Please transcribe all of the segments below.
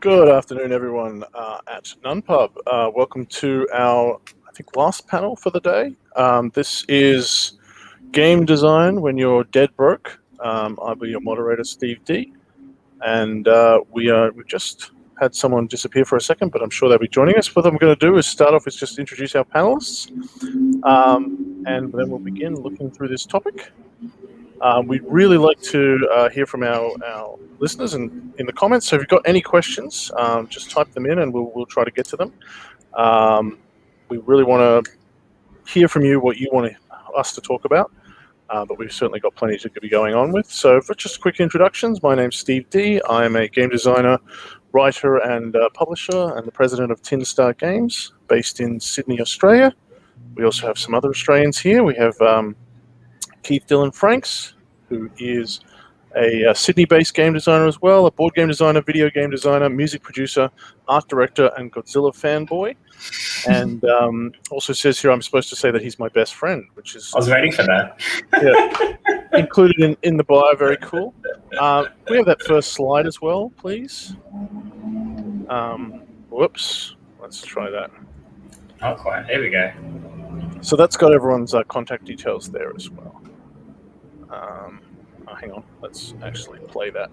Good afternoon, everyone at NunPub. Welcome to our, I think, last panel for the day. This is game design when you're dead broke. I'll be your moderator, Steve D. And we've just had someone disappear for a second, but I'm sure they'll be joining us. What I'm going to do is start off with just introduce our panelists, and then we'll begin looking through this topic. We'd really like to hear from our listeners and in the comments. So if you've got any questions, just type them in and we'll try to get to them. We really want to hear from you what you want us to talk about, but we've certainly got plenty to be going on with. So for just quick introductions, my name's Steve D. I'm a game designer, writer and publisher and the president of Tin Star Games based in Sydney, Australia. We also have some other Australians here. We have Keith Dylan Franks, who is a Sydney-based game designer as well, a board game designer, video game designer, music producer, art director, and Godzilla fanboy. And also says here I'm supposed to say that he's my best friend, which is... I was waiting for that. Yeah, included in the bio, very cool. We have that first slide as well, please. Whoops, let's try that. Not quite, here we go. So that's got everyone's contact details there as well. Hang on, let's actually play that.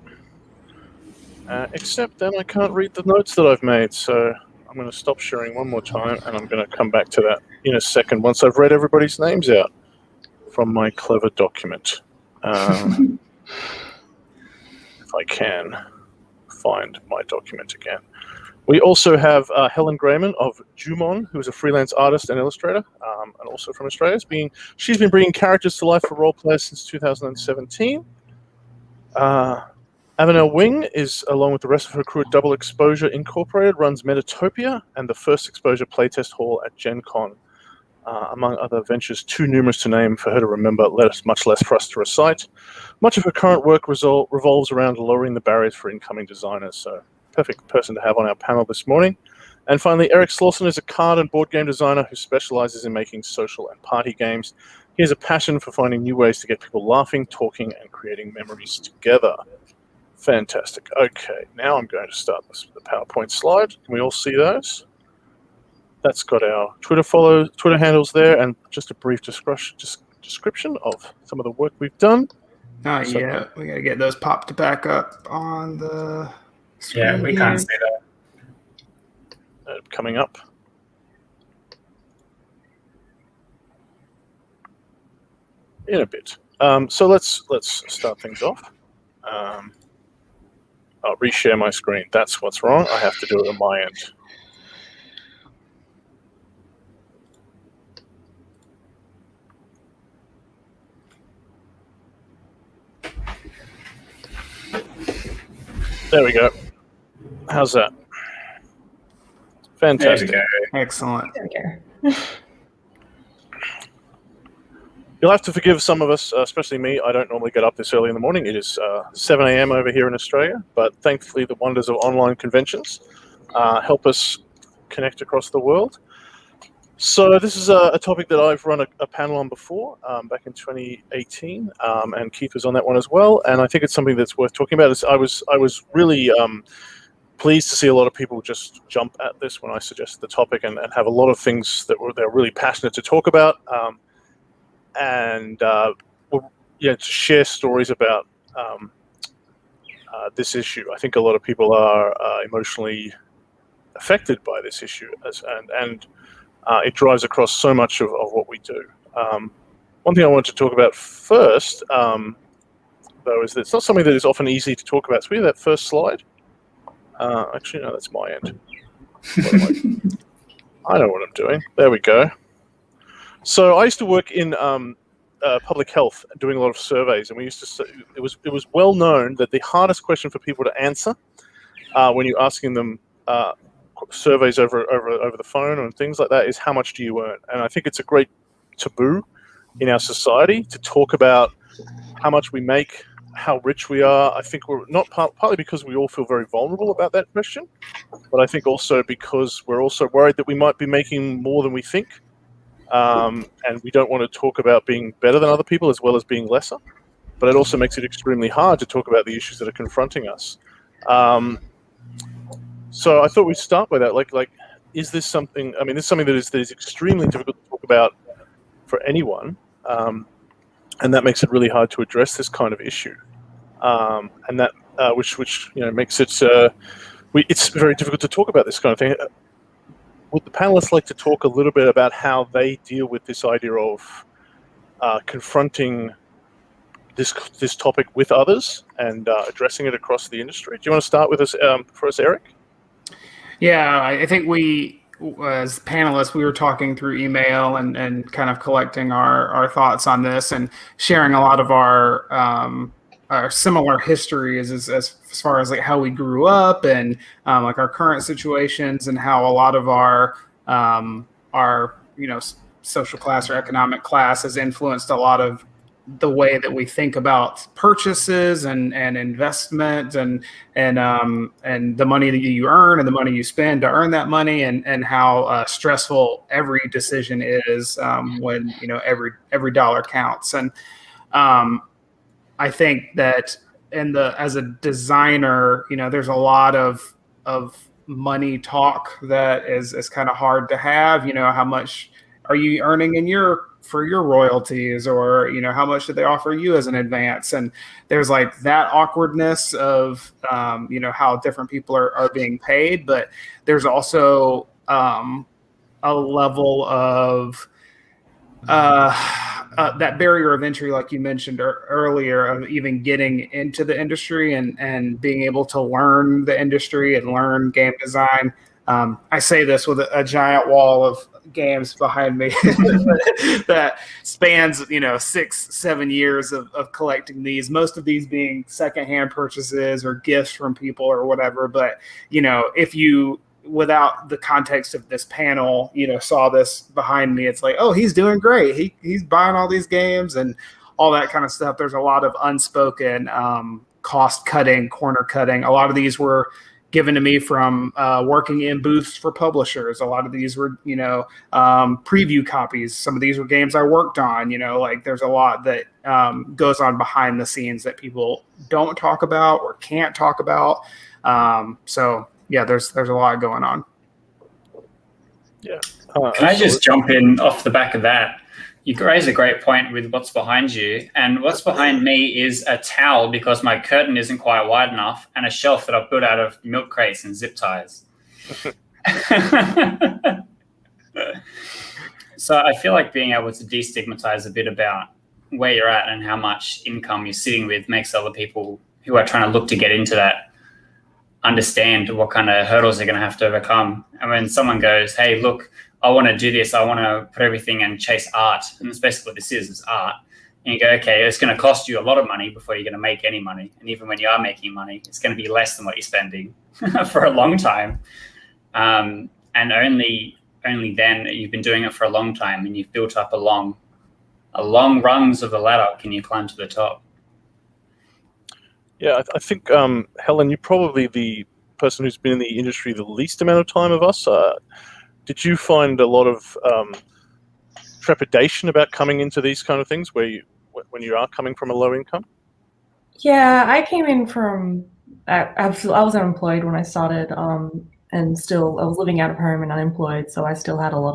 Except then I can't read the notes that I've made, so I'm going to stop sharing one more time, and I'm going to come back to that in a second once I've read everybody's names out from my clever document. If I can find my document again. We also have Helen Grayman of Jumon, who is a freelance artist and illustrator, and also from Australia. She's been bringing characters to life for role players since 2017. Avenel Wing is, along with the rest of her crew at Double Exposure Incorporated, runs Metatopia and the First Exposure Playtest Hall at Gen Con, among other ventures too numerous to name for her to remember, much less for us to recite. Much of her current work revolves around lowering the barriers for incoming designers, so perfect person to have on our panel this morning. And finally, Eric Slauson is a card and board game designer who specializes in making social and party games. He has a passion for finding new ways to get people laughing, talking, and creating memories together. Fantastic. Okay, now I'm going to start the PowerPoint slide. Can we all see those? That's got our Twitter handles there, and just a brief description of some of the work we've done. Not yet. We got to get those popped back up on the screen. Yeah, we can't see that. Coming up. In a bit. So let's start things off. I'll reshare my screen. That's what's wrong. I have to do it on my end. There we go. How's that? Fantastic. Excellent. You'll have to forgive some of us, especially me. I don't normally get up this early in the morning. It is 7 a.m. over here in Australia, but thankfully the wonders of online conventions help us connect across the world. So this is a topic that I've run a panel on before, back in 2018, and Keith was on that one as well. And I think it's something that's worth talking about. I was really pleased to see a lot of people just jump at this when I suggested the topic and have a lot of things that they're really passionate to talk about. To share stories about this issue. I think a lot of people are emotionally affected by this issue, and it drives across so much of what we do. One thing I want to talk about first, though, is that it's not something that is often easy to talk about. So we have that first slide. Actually, no, that's my end. I know what I'm doing. There we go. So I used to work in public health, doing a lot of surveys, and we used to say it was well known that the hardest question for people to answer when you're asking them surveys over the phone and things like that is how much do you earn? And I think it's a great taboo in our society to talk about how much we make, how rich we are. I think we're not partly because we all feel very vulnerable about that question, but I think also because we're also worried that we might be making more than we think. And we don't want to talk about being better than other people as well as being lesser, but it also makes it extremely hard to talk about the issues that are confronting us. So I thought we'd start with that. Like, is this something? I mean, this is something that is extremely difficult to talk about for anyone, and that makes it really hard to address this kind of issue, and that which makes it it's very difficult to talk about this kind of thing. Would the panelists like to talk a little bit about how they deal with this idea of confronting this topic with others and addressing it across the industry? Do you want to start with us for us, Eric? Yeah, I think we, as panelists, we were talking through email and kind of collecting our thoughts on this and sharing a lot of our similar histories as far as like how we grew up and like our current situations and how a lot of our social class or economic class has influenced a lot of the way that we think about purchases and investment and the money that you earn and the money you spend to earn that money and how stressful every decision is when every dollar counts. And I think that as a designer, there's a lot of money talk that is kind of hard to have. How much are you earning for your royalties, or how much did they offer you as an advance? And there's like that awkwardness of how different people are being paid, but there's also a level of that barrier of entry, like you mentioned earlier, of even getting into the industry and being able to learn the industry and learn game design. I say this with a giant wall of games behind me that spans 6-7 years of collecting these, most of these being secondhand purchases or gifts from people or whatever. But if you, without the context of this panel, saw this behind me, it's like, oh, he's doing great, he's buying all these games and all that kind of stuff. There's a lot of unspoken cost cutting, corner cutting. A lot of these were given to me from working in booths for publishers. A lot of these were, preview copies. Some of these were games I worked on. Like there's a lot that goes on behind the scenes that people don't talk about or can't talk about. So yeah, there's a lot going on. Yeah. Can I just jump in off the back of that? You raise a great point with what's behind you, and what's behind me is a towel because my curtain isn't quite wide enough, and a shelf that I've built out of milk crates and zip ties. So I feel like being able to destigmatize a bit about where you're at and how much income you're sitting with makes other people who are trying to look to get into that understand what kind of hurdles they're going to have to overcome. And when someone goes, hey, look, I want to do this, I want to put everything and chase art, and that's basically what this is art. And you go, okay, it's going to cost you a lot of money before you're going to make any money. And even when you are making money, it's going to be less than what you're spending for a long time. And only then, you've been doing it for a long time and you've built up a long rungs of the ladder, can you climb to the top. Yeah, I think, Helen, you're probably the person who's been in the industry the least amount of time of us. Did you find a lot of trepidation about coming into these kind of things when you are coming from a low income? Yeah, I came in from, I was unemployed when I started, and still I was living out of home and unemployed, so I still had a lot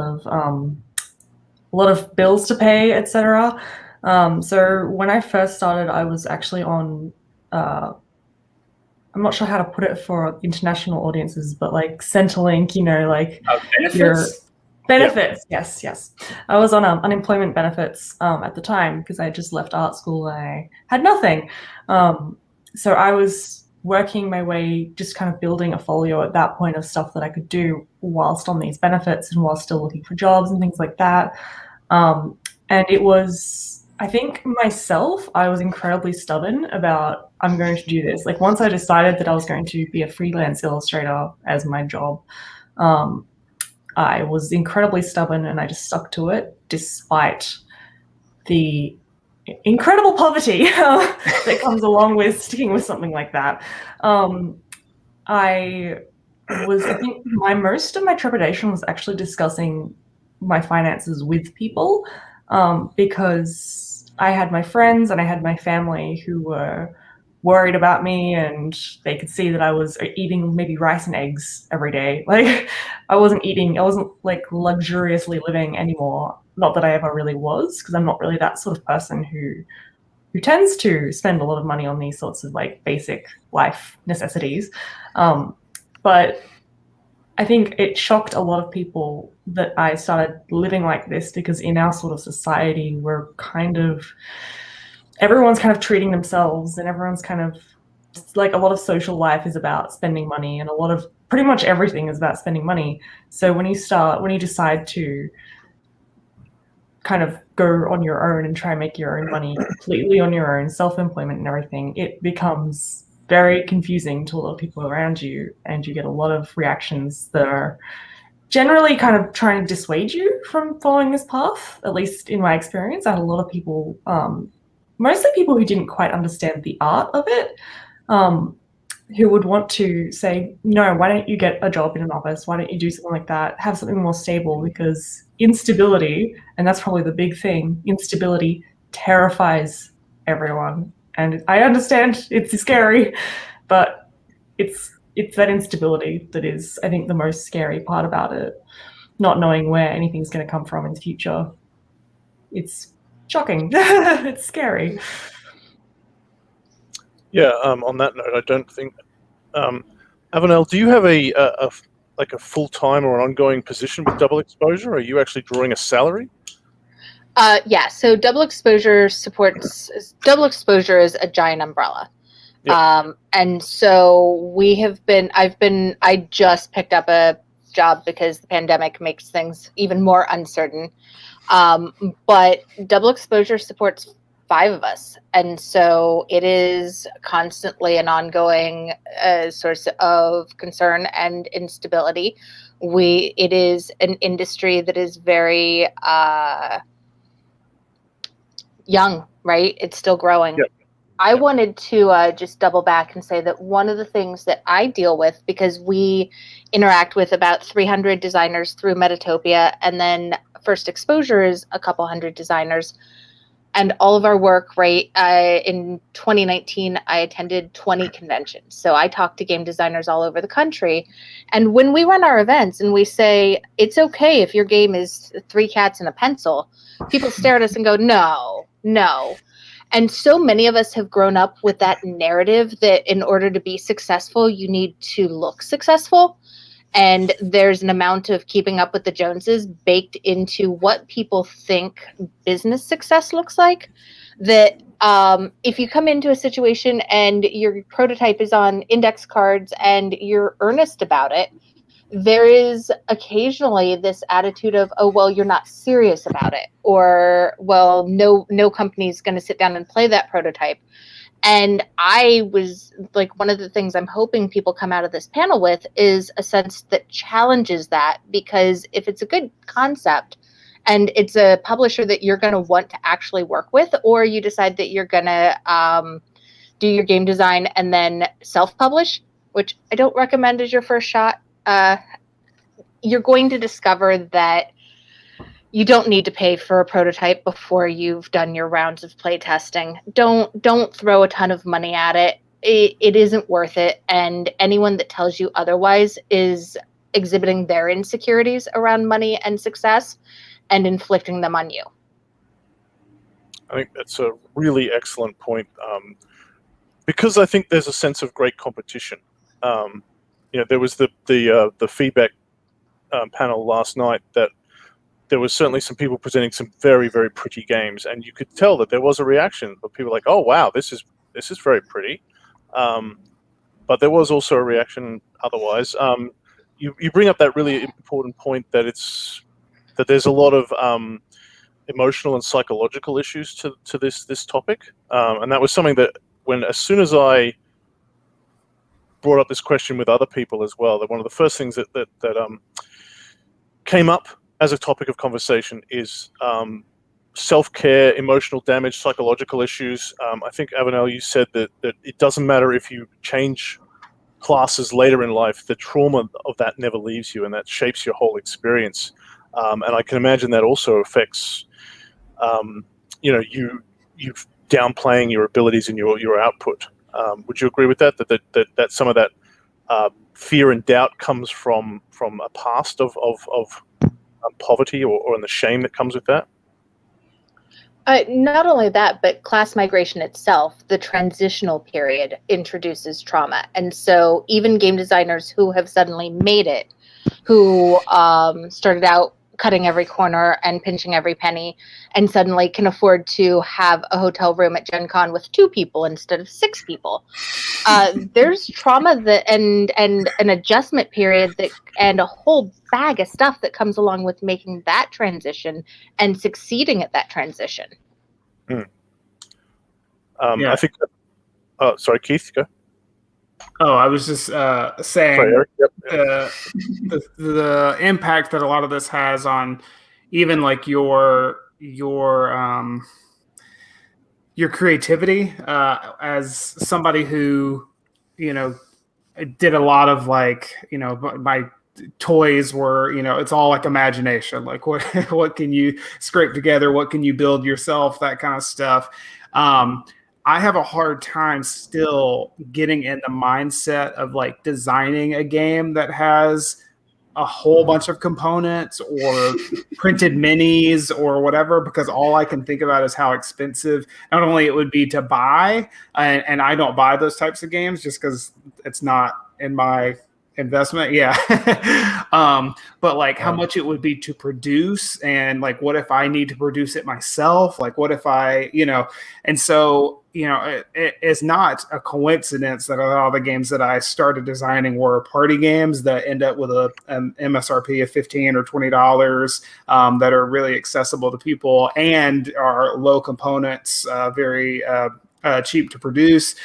of bills to pay, etc. So when I first started, I was actually on, I'm not sure how to put it for international audiences, but like Centrelink, Benefits? your benefits. Yeah. Yes. I was on unemployment benefits at the time because I just left art school. I had nothing. So I was working my way, just kind of building a folio at that point of stuff that I could do whilst on these benefits and while still looking for jobs and things like that. And it was, I think myself, I was incredibly stubborn about, I'm going to do this. Like once I decided that I was going to be a freelance illustrator as my job, I was incredibly stubborn and I just stuck to it despite the incredible poverty that comes along with sticking with something like that. I think most of my trepidation was actually discussing my finances with people, because I had my friends and I had my family who were worried about me, and they could see that I was eating maybe rice and eggs every day. Like I wasn't like luxuriously living anymore. Not that I ever really was, because I'm not really that sort of person who tends to spend a lot of money on these sorts of like basic life necessities. But I think it shocked a lot of people that I started living like this, because in our sort of society, everyone's kind of treating themselves, and everyone's kind of like, a lot of social life is about spending money, and pretty much everything is about spending money. So when you decide to kind of go on your own and try and make your own money completely on your own, self-employment and everything, it becomes very confusing to a lot of people around you, and you get a lot of reactions that are generally kind of trying to dissuade you from following this path. At least in my experience, I had a lot of people, mostly people who didn't quite understand the art of it, who would want to say, no, why don't you get a job in an office? Why don't you do something like that? Have something more stable, because instability, and that's probably the big thing, instability terrifies everyone. And I understand it's scary, but it's that instability that is, I think, the most scary part about it. Not knowing where anything's going to come from in the future. It's shocking. It's scary. Yeah. On that note, I don't think, Avenel, do you have a full-time or an ongoing position with Double Exposure? Are you actually drawing a salary? Yeah, so Double Exposure is a giant umbrella. Yeah. And so I just picked up a job because the pandemic makes things even more uncertain. But Double Exposure supports 5 of us. And so it is constantly an ongoing source of concern and instability. It is an industry that is very young, right? It's still growing. Yep. I wanted to just double back and say that one of the things that I deal with, because we interact with about 300 designers through Metatopia, and then First Exposure is a couple hundred designers, and all of our work, right, in 2019, I attended 20 conventions. So I talked to game designers all over the country. And when we run our events and we say, it's okay if your game is 3 cats and a pencil, people stare at us and go, no. And so many of us have grown up with that narrative that in order to be successful, you need to look successful. And there's an amount of keeping up with the Joneses baked into what people think business success looks like, that if you come into a situation and your prototype is on index cards and you're earnest about it, there is occasionally this attitude of, oh, well, you're not serious about it, or, well, no company's going to sit down and play that prototype. And I was like, one of the things I'm hoping people come out of this panel with is a sense that challenges that, because if it's a good concept and it's a publisher that you're going to want to actually work with, or you decide that you're going to do your game design and then self-publish, which I don't recommend as your first shot, you're going to discover that you don't need to pay for a prototype before you've done your rounds of play testing. Don't throw a ton of money at it. It isn't worth it. And anyone that tells you otherwise is exhibiting their insecurities around money and success and inflicting them on you. I think that's a really excellent point, because I think there's a sense of great competition. There was the feedback panel last night that there was certainly some people presenting some very, very pretty games, and you could tell that there was a reaction of people like, "Oh, wow, this is very pretty," but there was also a reaction otherwise. You bring up that really important point that there's a lot of emotional and psychological issues to this topic, and that was something that as soon as I brought up this question with other people as well, that one of the first things that came up as a topic of conversation is self-care, emotional damage, psychological issues. I think, Avenel, you said that it doesn't matter if you change classes later in life, the trauma of that never leaves you, and that shapes your whole experience. And I can imagine that also affects, you downplaying your abilities and your output. Would you agree with that? That some of that fear and doubt comes from a past of poverty or and the shame that comes with that? Not only that, but class migration itself, the transitional period introduces trauma. And so even game designers who have suddenly made it, who started out cutting every corner and pinching every penny, and suddenly can afford to have a hotel room at Gen Con with 2 people instead of 6 people. There's trauma and an adjustment period and a whole bag of stuff that comes along with making that transition and succeeding at that transition. Yeah. I think. Sorry, Keith, go. Oh, I was just saying. Sorry, Eric. Yep. The impact that a lot of this has on even like your creativity, as somebody who, did a lot of my toys were, it's all like imagination, like what can you scrape together, what can you build yourself, that kind of stuff. I have a hard time still getting in the mindset of like designing a game that has a whole bunch of components or printed minis or whatever, because all I can think about is how expensive not only it would be to buy, and I don't buy those types of games just because it's not in my investment. But like how much it would be to produce, and like what if I need to produce it myself, like what if I and so it is not a coincidence that a lot of the games that I started designing were party games that end up with an MSRP of $15 or $20 that are really accessible to people and are low components, very cheap to produce,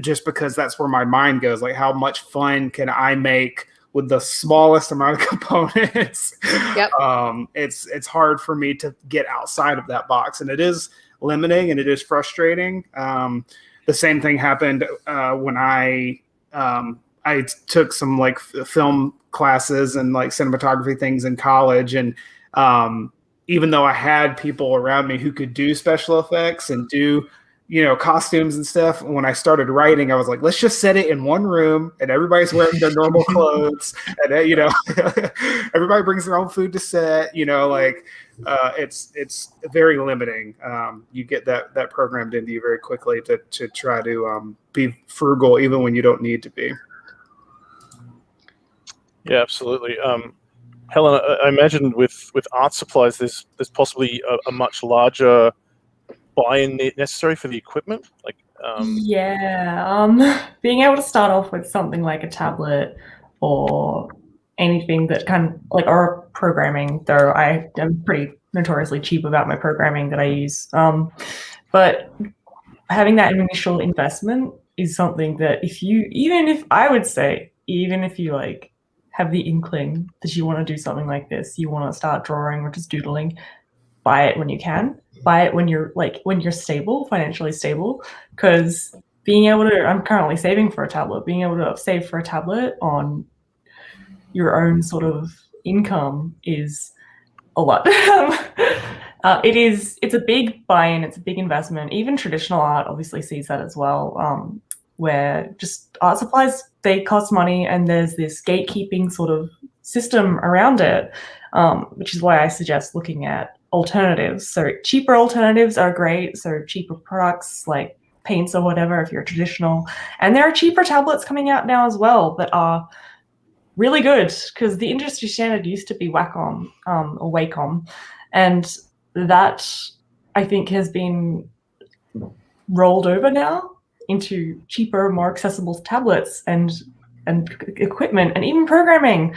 just because that's where my mind goes. Like, how much fun can I make with the smallest amount of components? Yep. It's hard for me to get outside of that box, and it is limiting and it is frustrating. The same thing happened when I took some like film classes and like cinematography things in college, and even though I had people around me who could do special effects and do costumes and stuff, when I started writing, I was like, let's just set it in one room and everybody's wearing their normal clothes, and everybody brings their own food to set. It's very limiting. You get that programmed into you very quickly to try to be frugal even when you don't need to be. Yeah, absolutely. Helen, I imagine with art supplies, there's possibly a much larger buy-in necessary for the equipment. Being able to start off with something like a tablet or anything that or programming, though I am pretty notoriously cheap about my programming that I use. But having that initial investment is something that even if you like have the inkling that you want to do something like this, you want to start drawing or just doodling, buy it when you can. Buy it when you're stable, financially stable, because I'm currently saving for a tablet. Being able to save for a tablet on your own sort of income is a lot. It's a big buy-in, it's a big investment. Even traditional art obviously sees that as well, where just art supplies, they cost money, and there's this gatekeeping sort of system around it, which is why I suggest looking at alternatives. So cheaper alternatives are great. So cheaper products like paints or whatever if you're traditional. And there are cheaper tablets coming out now as well that are really good, because the industry standard used to be Wacom or Wacom, and that I think has been rolled over now into cheaper, more accessible tablets and equipment and even programming.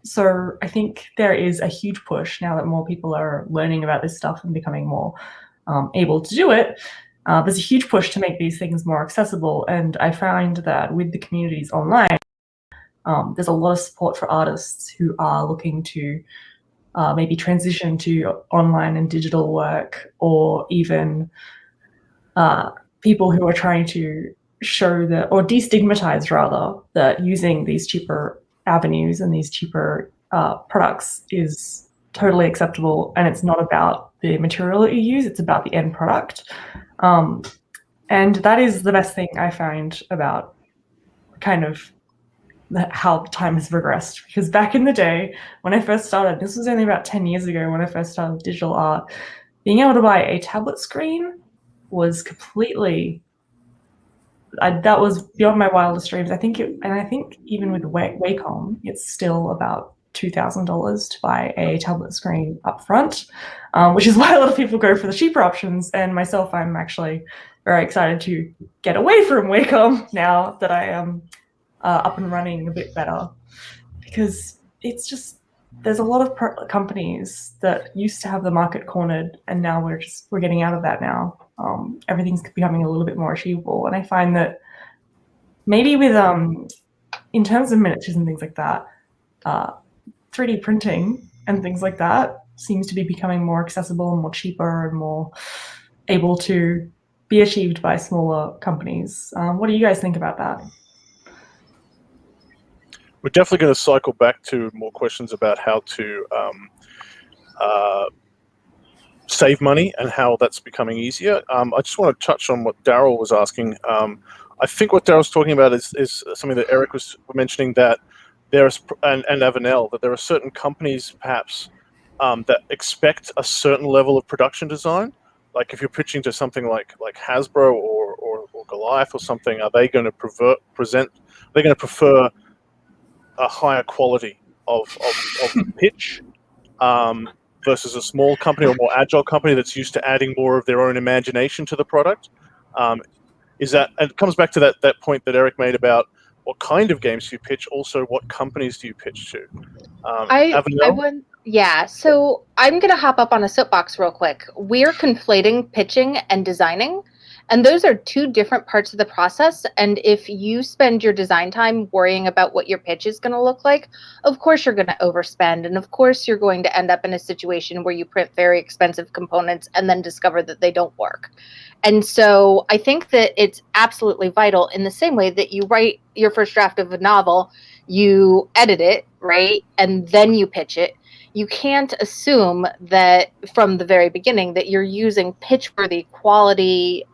So I think there is a huge push now that more people are learning about this stuff and becoming more able to do it. There's a huge push to make these things more accessible, and I find that with the communities online, there's a lot of support for artists who are looking to maybe transition to online and digital work, or even people who are trying to show that, or destigmatize rather, that using these cheaper avenues and these cheaper products is totally acceptable, and it's not about the material that you use, it's about the end product. And that is the best thing I find about kind of how time has progressed. Because back in the day, when I first started, this was only about 10 years ago when I first started with digital art, being able to buy a tablet screen was completely, that was beyond my wildest dreams. I think even with Wacom, it's still about $2,000 to buy a tablet screen up front, which is why a lot of people go for the cheaper options. And myself, I'm actually very excited to get away from Wacom now that I am up and running a bit better, because it's just, there's a lot of companies that used to have the market cornered, and now we're getting out of that now. Everything's becoming a little bit more achievable, and I find that maybe with in terms of miniatures and things like that, 3D printing and things like that seems to be becoming more accessible and more cheaper and more able to be achieved by smaller companies. What do you guys think about that? We're definitely going to cycle back to more questions about how to save money and how that's becoming easier. I just want to touch on what Daryl was asking. I think what Daryl's talking about is something that Eric was mentioning, that there's, and Avanel, that there are certain companies perhaps that expect a certain level of production design. Like if you're pitching to something like Hasbro or Goliath or something, are they going to prefer a higher quality of pitch versus a small company or more agile company that's used to adding more of their own imagination to the product? Is that, and it comes back to that point that Eric made about what kind of games do you pitch, also what companies do you pitch to? So I'm going to hop up on a soapbox real quick. We're conflating pitching and designing, and those are two different parts of the process. And if you spend your design time worrying about what your pitch is going to look like, of course you're going to overspend. And of course you're going to end up in a situation where you print very expensive components and then discover that they don't work. And so I think that it's absolutely vital, in the same way that you write your first draft of a novel, you edit it, right? And then you pitch it. You can't assume that from the very beginning that you're using pitch-worthy quality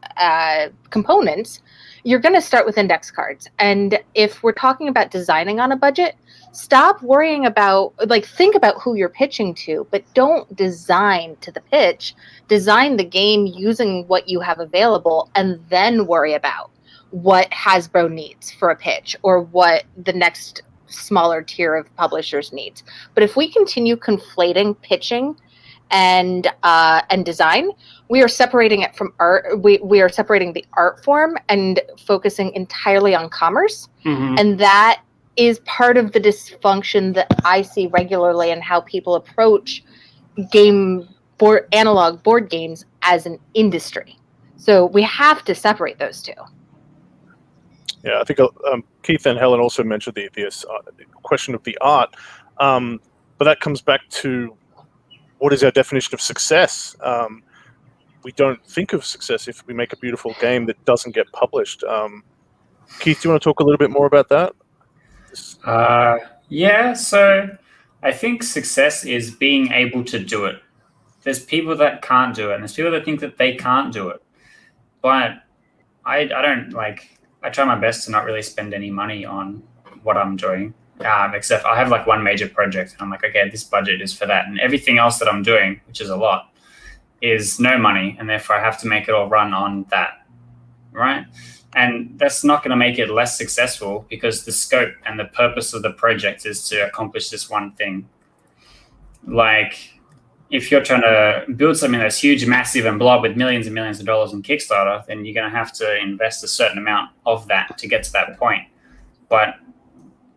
components. You're going to start with index cards. And if we're talking about designing on a budget, stop worrying about, think about who you're pitching to, but don't design to the pitch. Design the game using what you have available, and then worry about what Hasbro needs for a pitch or what the next smaller tier of publishers needs. But if we continue conflating pitching and design, we are separating it from art. We are separating the art form and focusing entirely on commerce. Mm-hmm. And that is part of the dysfunction that I see regularly in how people approach analog board games as an industry. So we have to separate those two. Yeah, I think Keith and Helen also mentioned the question of the art, but that comes back to what is our definition of success. We don't think of success if we make a beautiful game that doesn't get published. Keith, do you want to talk a little bit more about that? Yeah, so I think success is being able to do it. There's people that can't do it, and there's people that think that they can't do it. But I don't I try my best to not really spend any money on what I'm doing, except I have one major project. And I'm like, okay, this budget is for that. And everything else that I'm doing, which is a lot, is no money. And therefore I have to make it all run on that, right? And that's not going to make it less successful, because the scope and the purpose of the project is to accomplish this one thing. If you're trying to build something that's huge, massive, and blow up with millions and millions of dollars in Kickstarter, then you're going to have to invest a certain amount of that to get to that point. But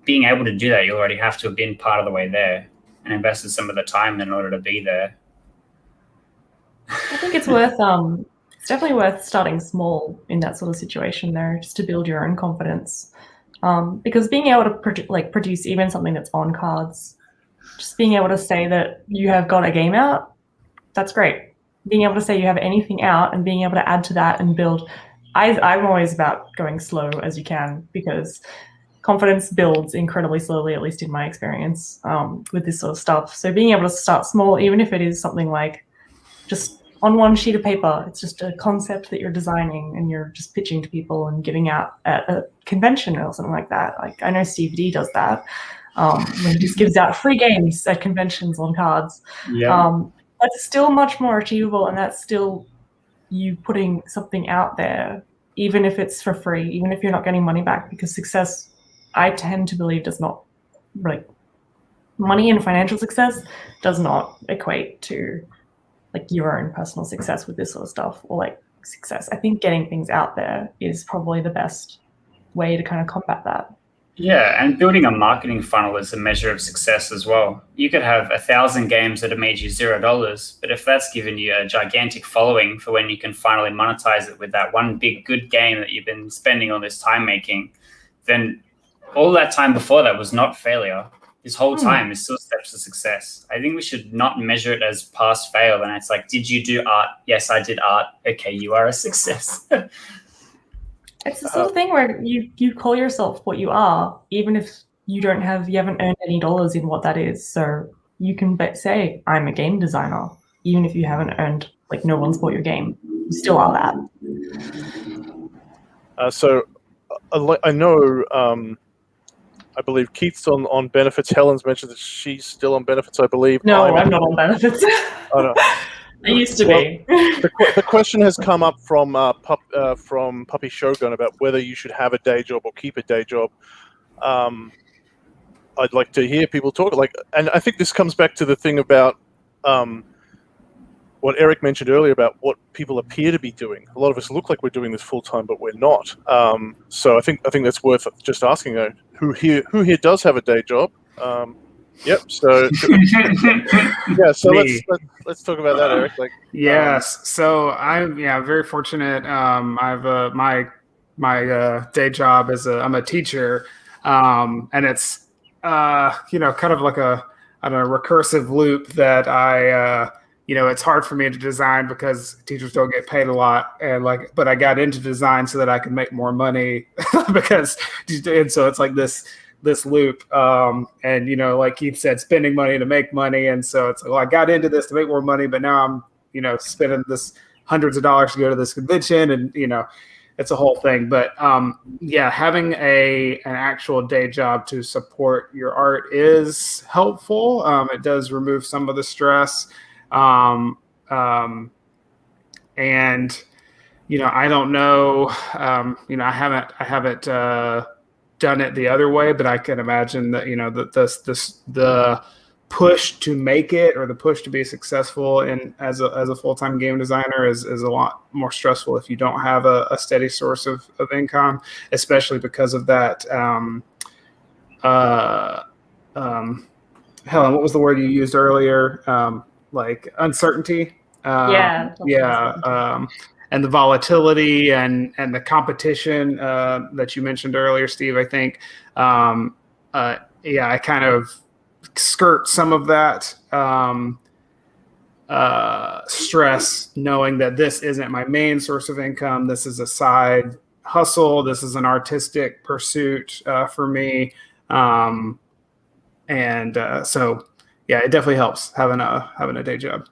being able to do that, you already have to have been part of the way there and invested some of the time in order to be there. I think it's worth, it's definitely worth starting small in that sort of situation there, just to build your own confidence. Because being able to produce even something that's on cards, just being able to say that you have got a game out, that's great. Being able to say you have anything out and being able to add to that and build. I'm always about going slow as you can, because confidence builds incredibly slowly, at least in my experience, with this sort of stuff. So being able to start small, even if it is something like just on one sheet of paper. It's just a concept that you're designing and you're just pitching to people and giving out at a convention or something like that. Like I know Steve D does that. When he just gives out free games at conventions on cards. That's still much more achievable, and that's still you putting something out there, even if it's for free, even if you're not getting money back, because success, I tend to believe, does not, like, money and financial success does not equate to like your own personal success with this sort of stuff, or like success. I think getting things out there is probably the best way to kind of combat that. Yeah, and building a marketing funnel is a measure of success as well. You could have 1,000 games that have made you $0, but if that's given you a gigantic following for when you can finally monetize it with that one big good game that you've been spending all this time making, then all that time before that was not failure. This whole time is still steps to success. I think we should not measure it as pass fail. And it's like, did you do art? Yes, I did art. Okay, you are a success. It's the sort of thing where you call yourself what you are, even if you haven't earned any dollars in what that is. So you can say, I'm a game designer, even if you haven't earned, like, no one's bought your game. You still are that. So I know, I believe Keith's on benefits. Helen's mentioned that she's still on benefits, I believe. No, I'm not on benefits. Oh, no. I used to be. The question has come up from Puppy Shogun about whether you should have a day job or keep a day job. I'd like to hear people talk. And I think this comes back to the thing about what Eric mentioned earlier about what people appear to be doing. A lot of us look like we're doing this full time, but we're not. So I think that's worth just asking. Who here does have a day job? Yep. So yeah. So let's talk about that, Eric. Yes. So I'm very fortunate. I've my day job is I'm a teacher, and it's kind of like a recursive loop that I it's hard for me to design because teachers don't get paid a lot, but I got into design so that I could make more money and so it's like this loop, and like Keith said, spending money to make money, and so it's like, I got into this to make more money, but now I'm spending this hundreds of dollars to go to this convention, and it's a whole thing. But having an actual day job to support your art is helpful. It does remove some of the stress, and I don't know, I haven't done it the other way, but I can imagine that the push to make it, or the push to be successful as a full-time game designer is a lot more stressful if you don't have a steady source of income, especially because of that. Helen, what was the word you used earlier? Like uncertainty. And the volatility and the competition that you mentioned earlier, Steve, I think, I kind of skirt some of that stress, knowing that this isn't my main source of income. This is a side hustle. This is an artistic pursuit for me. So it definitely helps having a day job.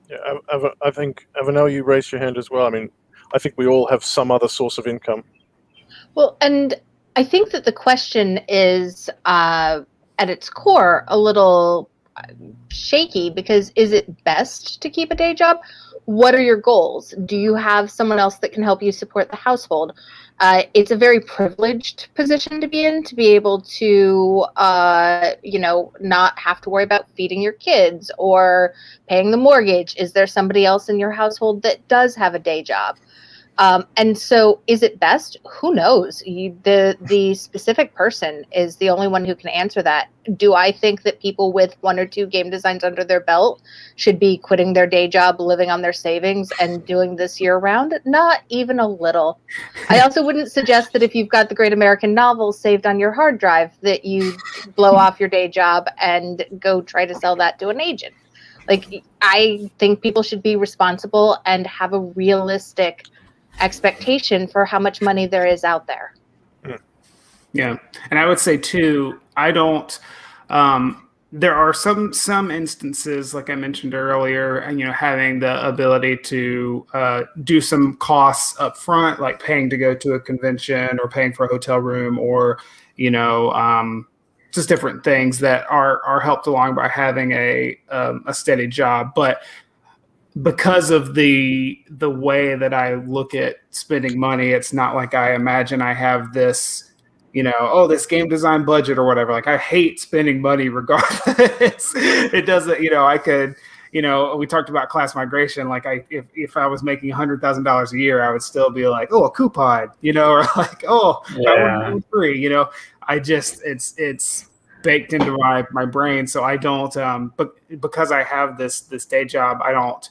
Yeah, I think, Avanel, you raised your hand as well. I mean, I think we all have some other source of income. Well, and I think that the question is, at its core, a little shaky, because is it best to keep a day job? What are your goals? Do you have someone else that can help you support the household? It's a very privileged position to be in, to be able to, not have to worry about feeding your kids or paying the mortgage. Is there somebody else in your household that does have a day job? And so is it best? Who knows? The specific person is the only one who can answer that. Do I think that people with 1 or 2 game designs under their belt should be quitting their day job, living on their savings, and doing this year round? Not even a little. I also wouldn't suggest that if you've got the Great American Novel saved on your hard drive, that you blow off your day job and go try to sell that to an agent. Like, I think people should be responsible and have a realistic expectation for how much money there is out there. Yeah. And I would say too, I don't, there are some instances, like I mentioned earlier, and having the ability to do some costs up front, like paying to go to a convention or paying for a hotel room, or just different things that are helped along by having a steady job. But because of the way that I look at spending money, it's not like I imagine I have this, this game design budget or whatever. Like, I hate spending money regardless. It doesn't, I could, we talked about class migration. Like, if I was making $100,000 a year, I would still be like, oh, a coupon, or like, oh, I would be free, I just, it's baked into my brain. So I don't, but because I have this day job, I don't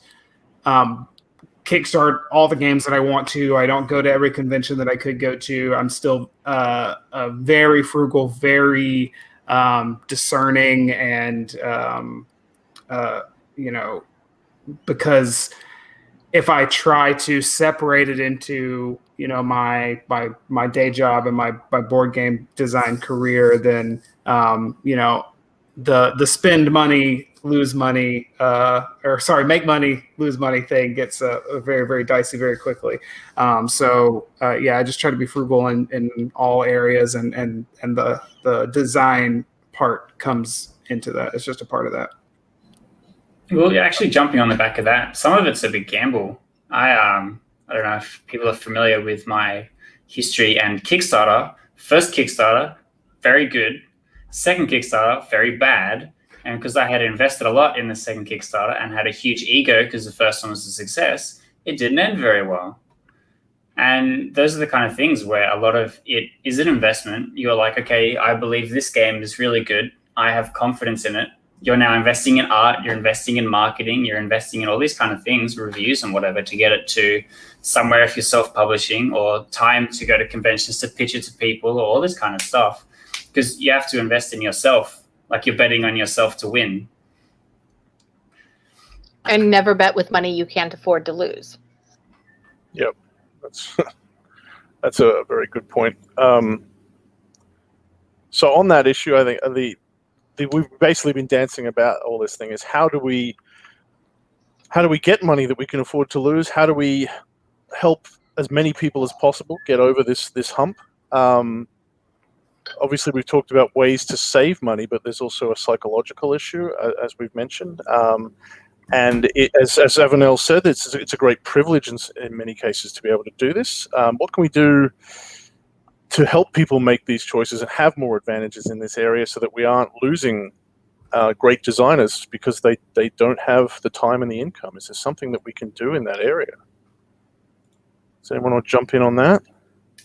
kickstart all the games that I want to. I don't go to every convention that I could go to. I'm still very frugal, very discerning, and because if I try to separate it into my day job and my board game design career, then the spend money, lose money, make money, lose money thing gets very, very dicey very quickly. I just try to be frugal in all areas, and the design part comes into that. It's just a part of that. Well, actually, jumping on the back of that, some of it's a big gamble. I don't know if people are familiar with my history and Kickstarter. First Kickstarter, very good. Second Kickstarter, very bad. And because I had invested a lot in the second Kickstarter and had a huge ego because the first one was a success, it didn't end very well. And those are the kind of things where a lot of it is an investment. You're like, okay, I believe this game is really good. I have confidence in it. You're now investing in art, you're investing in marketing, you're investing in all these kind of things, reviews and whatever, to get it to somewhere if you're self-publishing, or time to go to conventions to pitch it to people, or all this kind of stuff. Because you have to invest in yourself, like you're betting on yourself to win. And never bet with money you can't afford to lose. Yep, that's a very good point. So on that issue, I think we've basically been dancing about all this thing is how do we get money that we can afford to lose? How do we help as many people as possible get over this hump? Obviously, we've talked about ways to save money, but there's also a psychological issue, as we've mentioned. And as Avenel said, it's a great privilege in many cases to be able to do this. What can we do to help people make these choices and have more advantages in this area so that we aren't losing great designers because they don't have the time and the income? Is there something that we can do in that area? Does anyone want to jump in on that?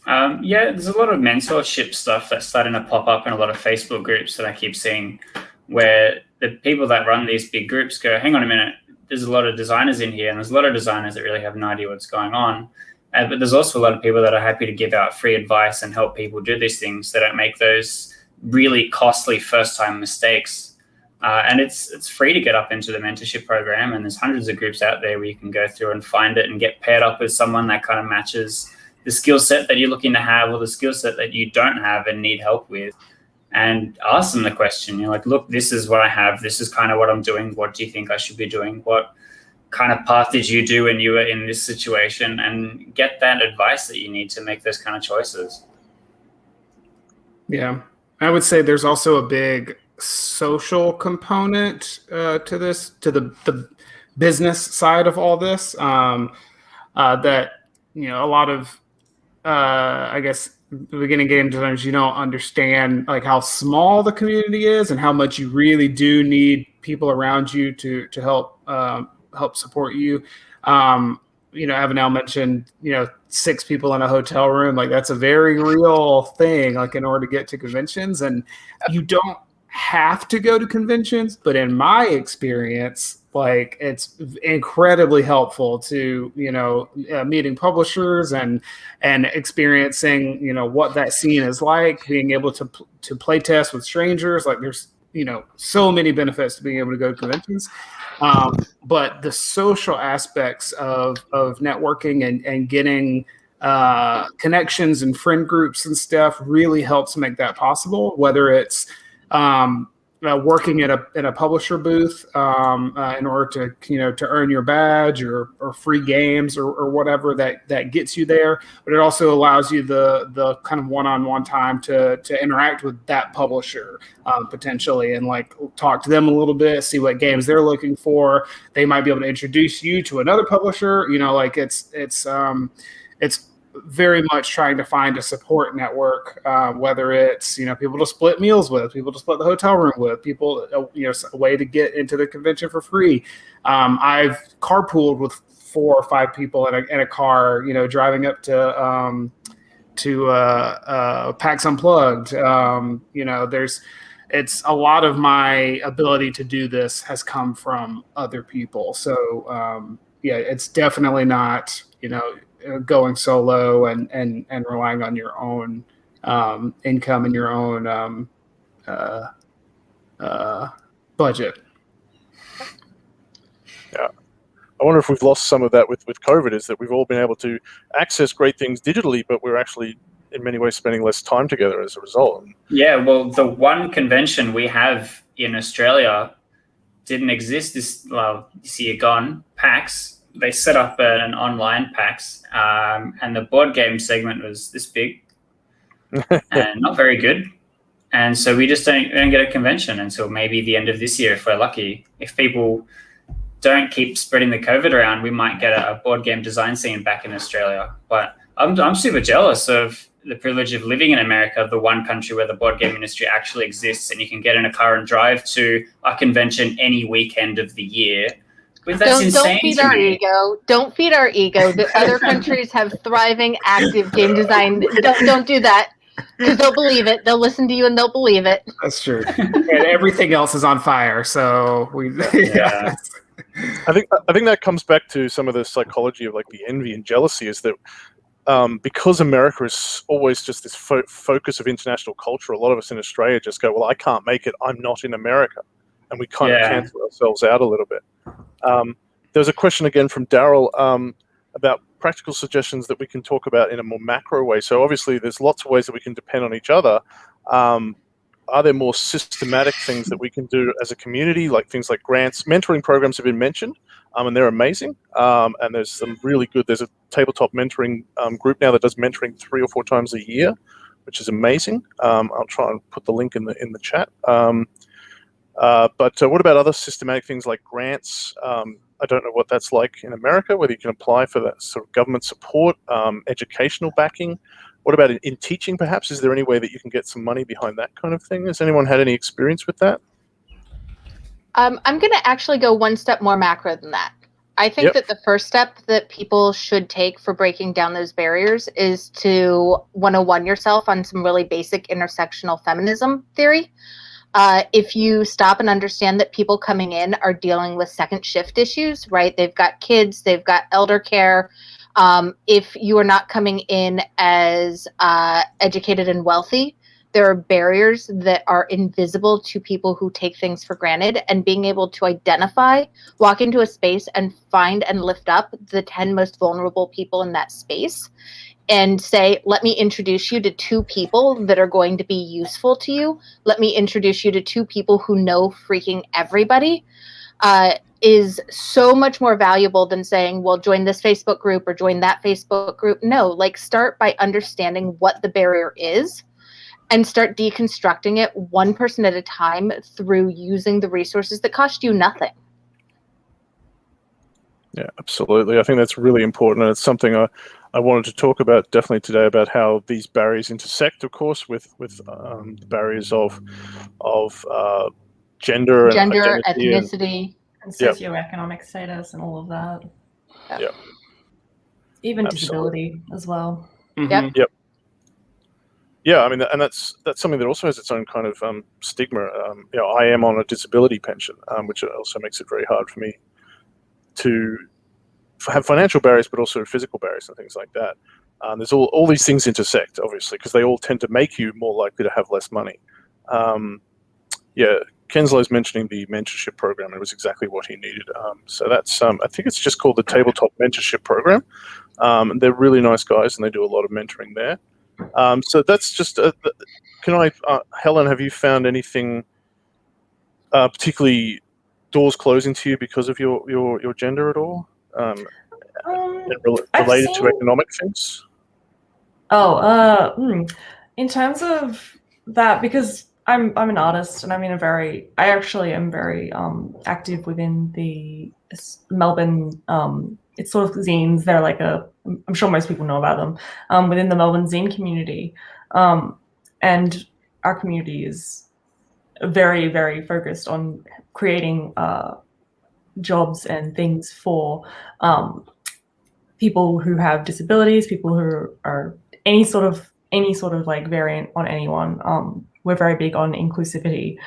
There's a lot of mentorship stuff that's starting to pop up in a lot of Facebook groups that I keep seeing, where the people that run these big groups go, hang on a minute, there's a lot of designers in here, and there's a lot of designers that really have no idea what's going on. But there's also a lot of people that are happy to give out free advice and help people do these things. They don't make those really costly first-time mistakes. And it's free to get up into the mentorship program, and there's hundreds of groups out there where you can go through and find it and get paired up with someone that kind of matches the skill set that you're looking to have, or the skill set that you don't have and need help with, and ask them the question. You're like, look, this is what I have. This is kind of what I'm doing. What do you think I should be doing? What kind of path did you do when you were in this situation? And get that advice that you need to make those kind of choices. Yeah. I would say there's also a big social component to this, to the business side of all this, that, a lot of, I guess, beginning game designers, you don't understand like how small the community is and how much you really do need people around you to help support you. Avenel mentioned, 6 people in a hotel room. Like, that's a very real thing, like, in order to get to conventions. And you don't have to go to conventions, but in my experience, like, it's incredibly helpful to, meeting publishers and experiencing, what that scene is like, being able to play test with strangers. Like, there's, so many benefits to being able to go to conventions. But the social aspects of networking and getting connections and friend groups and stuff really helps make that possible, whether it's working in a publisher booth in order to earn your badge or free games or whatever that gets you there. But it also allows you the kind of one-on-one time to interact with that publisher potentially, and like talk to them a little bit, see what games they're looking for. They might be able to introduce you to another publisher. Like it's very much trying to find a support network, whether it's people to split meals with, people to split the hotel room with, people a way to get into the convention for free. I've carpooled with 4 or 5 people in a car, driving up to PAX Unplugged. It's a lot of my ability to do this has come from other people. So it's definitely not going solo and relying on your own income and your own budget. Yeah. I wonder if we've lost some of that with COVID, is that we've all been able to access great things digitally, but we're actually in many ways spending less time together as a result. Yeah, well, the one convention we have in Australia didn't exist this year gone, PAX. They set up an online PAX, and the board game segment was this big and not very good. And so we just don't get a convention until maybe the end of this year, if we're lucky. If people don't keep spreading the COVID around, we might get a board game design scene back in Australia. But I'm super jealous of the privilege of living in America, the one country where the board game industry actually exists, and you can get in a car and drive to a convention any weekend of the year. That's don't feed our ego. Don't feed our ego. The other countries have thriving, active game design. Don't do that, because they'll believe it. They'll listen to you and they'll believe it. That's true. And everything else is on fire. So yeah. I think that comes back to some of the psychology of like the envy and jealousy, is that because America is always just this focus of international culture, a lot of us in Australia just go, well, I can't make it. I'm not in America. And we kind of cancel ourselves out a little bit. There's a question again from Daryl about practical suggestions that we can talk about in a more macro way. So obviously there's lots of ways that we can depend on each other. Are there more systematic things that we can do as a community, like things like grants? Mentoring programs have been mentioned, and they're amazing. And there's some really good, there's a tabletop mentoring group now that does mentoring 3 or 4 times a year, which is amazing. I'll try and put the link in the chat. But what about other systematic things like grants? I don't know what that's like in America, whether you can apply for that sort of government support, educational backing. What about in teaching, perhaps? Is there any way that you can get some money behind that kind of thing? Has anyone had any experience with that? I'm going to actually go one step more macro than that. I think that the first step that people should take for breaking down those barriers is to 101 yourself on some really basic intersectional feminism theory. If you stop and understand that people coming in are dealing with second shift issues, right? They've got kids, they've got elder care. If you are not coming in as educated and wealthy, there are barriers that are invisible to people who take things for granted, and being able to identify, walk into a space and find and lift up the 10 most vulnerable people in that space and say, let me introduce you to 2 people that are going to be useful to you. Let me introduce you to 2 people who know freaking everybody, is so much more valuable than saying, well, join this Facebook group or join that Facebook group. No, like start by understanding what the barrier is and start deconstructing it one person at a time through using the resources that cost you nothing. Yeah, absolutely. I think that's really important, and it's something I wanted to talk about definitely today, about how these barriers intersect, of course, with the barriers of gender, and ethnicity, and socioeconomic status, and all of that. Yeah. Even disability as well. Mm-hmm. Yep. Yeah, I mean, and that's something that also has its own kind of stigma. I am on a disability pension, which also makes it very hard for me to have financial barriers, but also physical barriers and things like that. There's all these things intersect, obviously, because they all tend to make you more likely to have less money. Kenslow's mentioning the mentorship program. It was exactly what he needed. So that's, I think it's just called the Tabletop Mentorship Program. They're really nice guys, and they do a lot of mentoring there. So that's just, Helen, have you found anything particularly doors closing to you because of your gender at all? Related to economic things? In terms of that, because I'm an artist and I actually am very active within the Melbourne. It's sort of zines. They're like I'm sure most people know about them within the Melbourne zine community, and our community is very, very focused on creating jobs and things for people who have disabilities, people who are any sort of like variant on anyone. We're very big on inclusivity,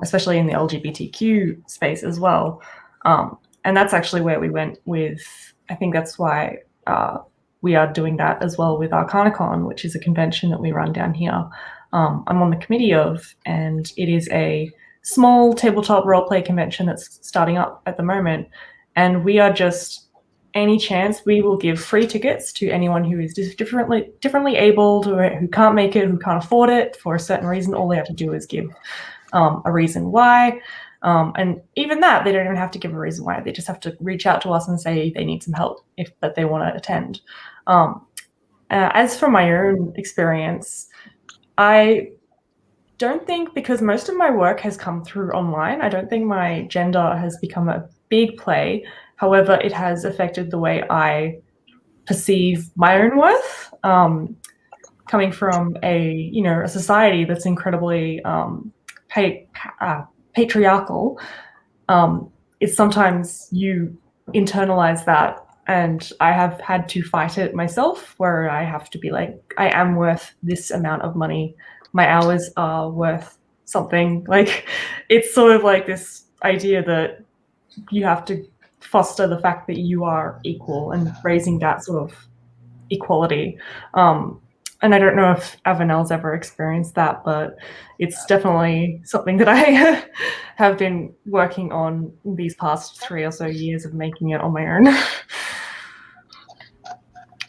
especially in the LGBTQ space as well. And that's actually where we went with, I think that's why we are doing that as well with ArcanaCon, which is a convention that we run down here. I'm on the committee of, and it is a small tabletop roleplay convention that's starting up at the moment. And we are just, any chance, we will give free tickets to anyone who is differently abled, or who can't make it, who can't afford it for a certain reason. All they have to do is give a reason why. And even that, they don't even have to give a reason why. They just have to reach out to us and say they need some help that they want to attend. As for my own experience, I don't think, because most of my work has come through online, I don't think my gender has become a big play. However, it has affected the way I perceive my own worth. Coming from a society that's incredibly patriarchal, it's sometimes you internalize that, and I have had to fight it myself, where I have to be like, I am worth this amount of money. My hours are worth something. Like, it's sort of like this idea that you have to foster the fact that you are equal and raising that sort of equality. And I don't know if Avanel's ever experienced that, but it's definitely something that I have been working on these past 3 or so years of making it on my own.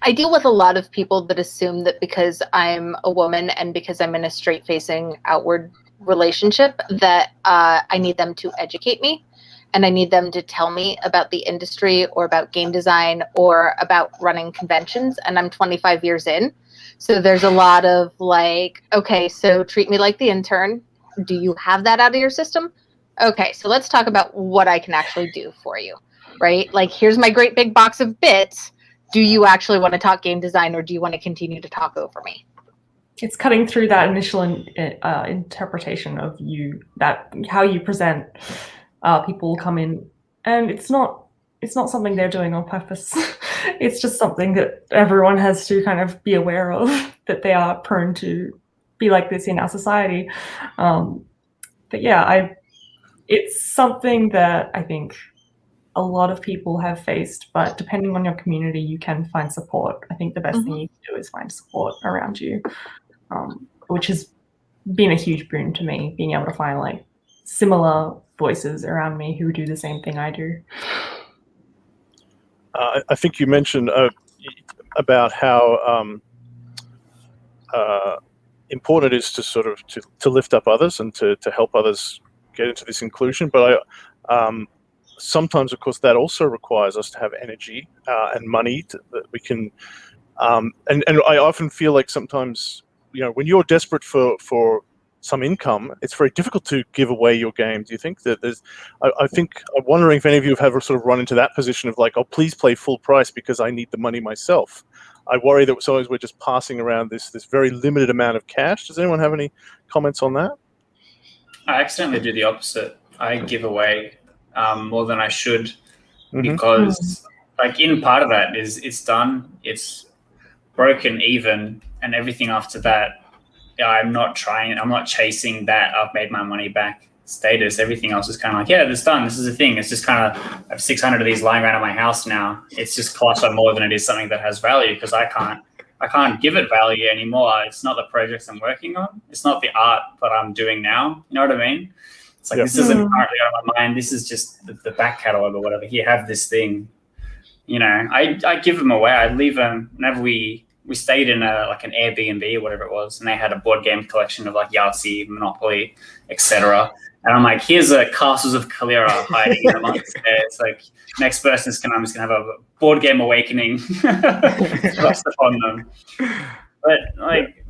I deal with a lot of people that assume that because I'm a woman and because I'm in a straight-facing outward relationship that I need them to educate me, and I need them to tell me about the industry or about game design or about running conventions, and I'm 25 years in. So there's a lot of like, okay, so treat me like the intern. Do you have that out of your system? Okay, so let's talk about what I can actually do for you, right? Like, here's my great big box of bits. Do you actually want to talk game design, or do you want to continue to talk over me? It's cutting through that initial interpretation of you, that how you present. People come in, and it's not something they're doing on purpose. It's just something that everyone has to kind of be aware of, that they are prone to be like this in our society. But yeah, it's something that I think a lot of people have faced, but depending on your community, you can find support. I think the best thing you can do is find support around you, which has been a huge boon to me, being able to find like similar voices around me who do the same thing I do. I think you mentioned about how important it is to sort of to lift up others and to help others get into this inclusion. But sometimes, of course, that also requires us to have energy and money that we can. And I often feel like sometimes, when you're desperate for some income, it's very difficult to give away your game. Do you think that I'm wondering if any of you have ever sort of run into that position of like, oh, please play full price because I need the money myself. I worry that sometimes we're just passing around this very limited amount of cash. Does anyone have any comments on that? I accidentally do the opposite. I give away more than I should, because like, in part of that is it's done, it's broken even, and everything after that, I'm not chasing that I've made my money back status. Everything else is kind of like, yeah, it's done. This is a thing. It's just kind of, I have 600 of these lying around at my house now. It's just cost more than it is something that has value, because I can't give it value anymore. It's not the projects I'm working on. It's not the art that I'm doing now. You know what I mean? It's like, this isn't currently on my mind. This is just the back catalog or whatever. Here, have this thing. I give them away. I leave them whenever we we stayed in an Airbnb or whatever it was, and they had a board game collection of like Yahtzee, Monopoly, etc. And I'm like, here's a Castles of Kalira hiding in amongst there. It's like next person's I'm just gonna have a board game awakening thrust upon them. But like,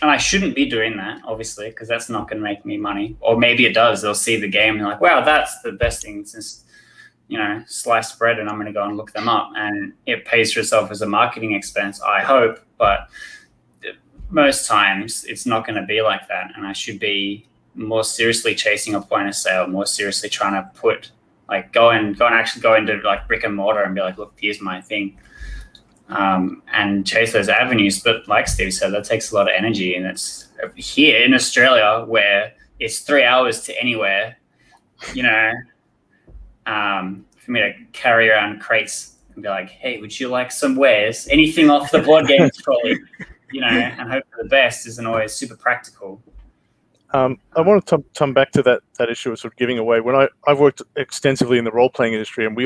and I shouldn't be doing that, obviously, because that's not going to make me money. Or maybe it does. They'll see the game and they're like, wow, that's the best thing since, sliced bread, and I'm going to go and look them up. And it pays for itself as a marketing expense, I hope. But most times it's not going to be like that. And I should be more seriously chasing a point of sale, more seriously trying to go into like brick and mortar and be like, look, here's my thing. And chase those avenues. But like Steve said, that takes a lot of energy. And it's here in Australia where it's 3 hours to anywhere, for me to carry around crates and be like, hey, would you like some wares? Anything off the board game trolley, and hope for the best isn't always super practical. I want to come back to that issue of sort of giving away. When I've worked extensively in the role-playing industry, and we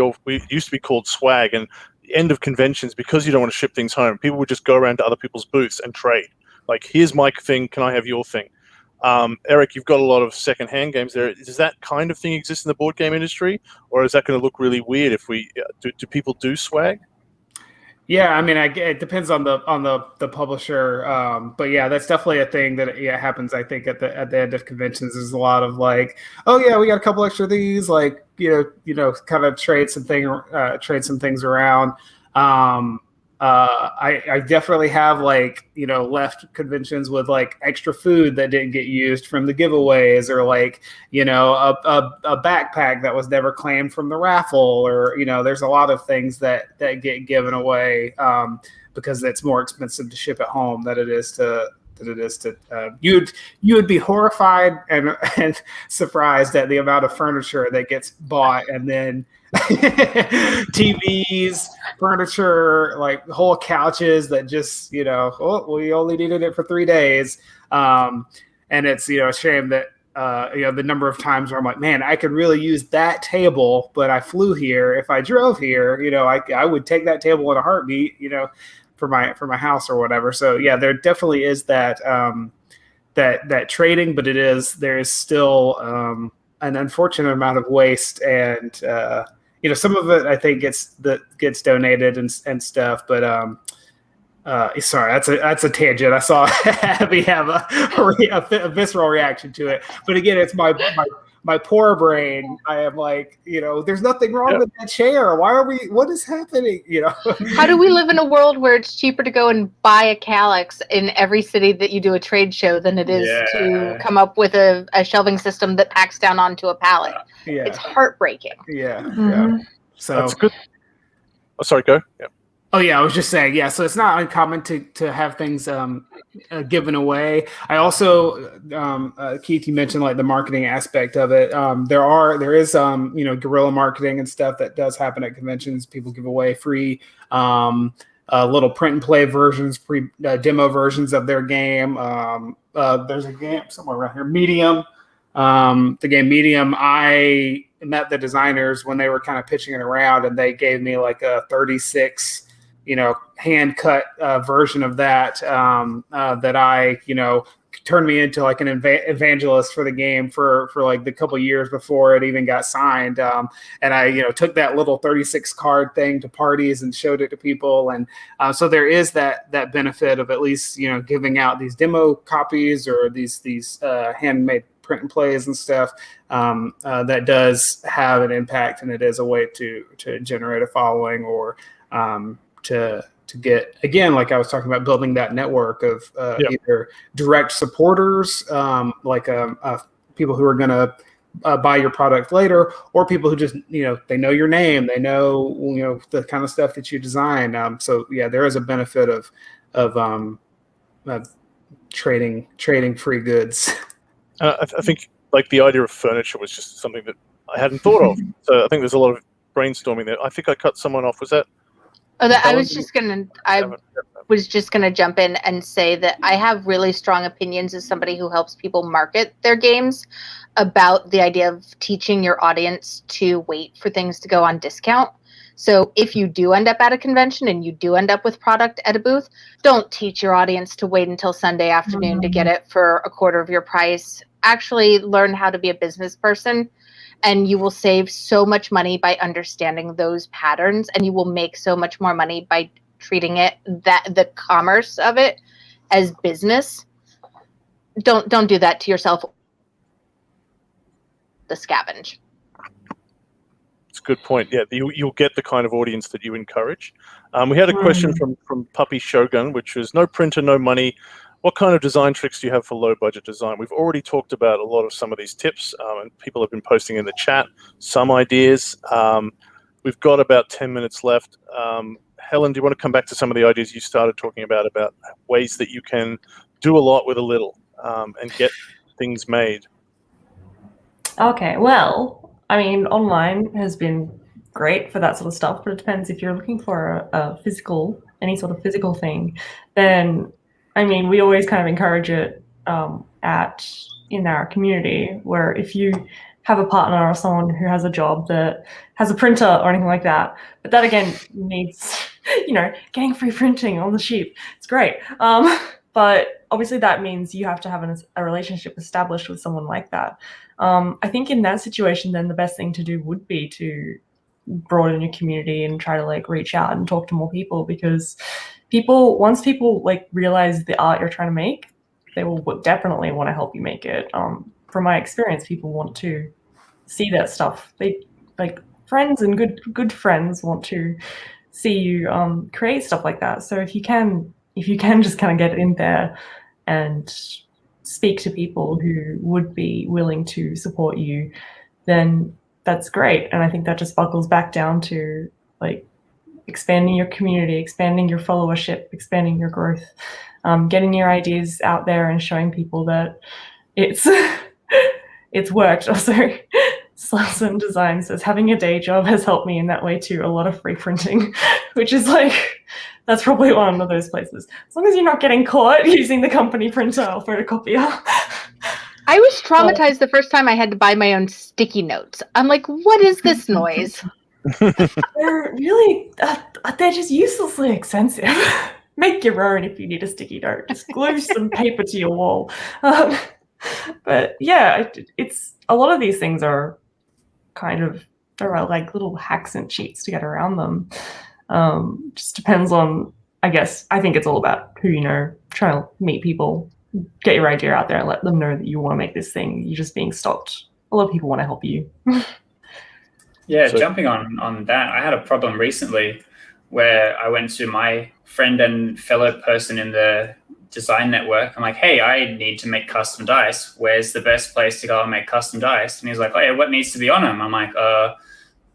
used to be called swag, and the end of conventions, because you don't want to ship things home, people would just go around to other people's booths and trade. Like, here's my thing, can I have your thing? Eric, you've got a lot of second-hand games there. Does that kind of thing exist in the board game industry, or is that going to look really weird if we do people do swag? Yeah, I mean, it depends on the publisher, but yeah, that's definitely a thing that happens. I think at the end of conventions, there's a lot of like, oh yeah, we got a couple extra of these, like kind of trade some things around. I definitely have left conventions with like extra food that didn't get used from the giveaways, or like a backpack that was never claimed from the raffle, or there's a lot of things that get given away because it's more expensive to ship at home than it is to you would be horrified and surprised at the amount of furniture that gets bought, and then TVs, furniture, like whole couches that just we only needed it for 3 days, and it's a shame that the number of times where I'm like, man, I could really use that table, but I flew here. If I drove here, I would take that table in a heartbeat, for my house or whatever. So yeah, there definitely is that that trading, but there is still an unfortunate amount of waste, and some of it I think gets donated and stuff. But sorry, that's a tangent. I saw Abby have a visceral reaction to it, but again, it's my poor brain. I am like, there's nothing wrong with that chair. What is happening? How do we live in a world where it's cheaper to go and buy a Kallax in every city that you do a trade show than it is to come up with a shelving system that packs down onto a pallet? Yeah. It's heartbreaking. Yeah. Mm-hmm. Yeah. So That's good. Oh, sorry, go. Yeah. Oh yeah, I was just saying, yeah. So it's not uncommon to have things given away. I also, Keith, you mentioned like the marketing aspect of it. There is guerrilla marketing and stuff that does happen at conventions. People give away free little print and play versions, demo versions of their game. There's a game somewhere around here, Medium. The game Medium, I met the designers when they were kind of pitching it around, and they gave me like a 36 hand cut version of that that I turned me into like an evangelist for the game for like the couple years before it even got signed, and I took that little 36 card thing to parties and showed it to people, and so there is that benefit of at least giving out these demo copies or these handmade print and plays and stuff that does have an impact, and it is a way to generate a following, or to get, again, like I was talking about, building that network of either direct supporters, people who are going to buy your product later, or people who just they know your name, they know the kind of stuff that you design. So yeah, there is a benefit of trading free goods. I think like the idea of furniture was just something that I hadn't thought of. So I think there's a lot of brainstorming there. I think I cut someone off. Was that? I was just gonna jump in and say that I have really strong opinions as somebody who helps people market their games about the idea of teaching your audience to wait for things to go on discount. So if you do end up at a convention and you do end up with product at a booth, don't teach your audience to wait until Sunday afternoon to get it for a quarter of your price. Actually learn how to be a business person, and you will save so much money by understanding those patterns, and you will make so much more money by treating it, that the commerce of it, as business. Don't do that to yourself. The scavenge. It's a good point. Yeah, you'll get the kind of audience that you encourage. We had a question from Puppy Shogun, which was, no printer, no money. What kind of design tricks do you have for low budget design? We've already talked about a lot of some of these tips, and people have been posting in the chat some ideas. We've got about 10 minutes left. Helen, do you want to come back to some of the ideas you started talking about ways that you can do a lot with a little and get things made? Okay, well, I mean, online has been great for that sort of stuff, but it depends. If you're looking for a physical, any sort of physical thing, then, I mean, we always kind of encourage it in our community, where if you have a partner or someone who has a job that has a printer or anything like that, but that again needs, getting free printing on the sheep. It's great. But obviously that means you have to have a relationship established with someone like that. I think in that situation, then the best thing to do would be to broaden your community and try to reach out and talk to more people, because once people realize the art you're trying to make, they will definitely want to help you make it. From my experience, people want to see that stuff. They friends and good friends want to see you create stuff like that. So if you can just kind of get in there and speak to people who would be willing to support you, then that's great. And I think that just buckles back down to expanding your community, expanding your followership, expanding your growth, getting your ideas out there and showing people that it's worked. Also, Slauson Design says, having a day job has helped me in that way too. A lot of free printing, which is that's probably one of those places. As long as you're not getting caught using the company printer or photocopier. I was traumatized the first time I had to buy my own sticky notes. I'm like, what is this noise? They're really, they're just uselessly expensive. Make your own if you need a sticky note. Just glue some paper to your wall. But yeah, it's a lot of these things are like little hacks and cheats to get around them. Just depends on, I think it's all about who you know, trying to meet people, get your idea out there and let them know that you want to make this thing. You're just being stopped. A lot of people want to help you. Yeah, so, jumping on that, I had a problem recently where I went to my friend and fellow person in the design network. I'm like, hey, I need to make custom dice. Where's the best place to go and make custom dice? And he's like, oh yeah, what needs to be on them? I'm like,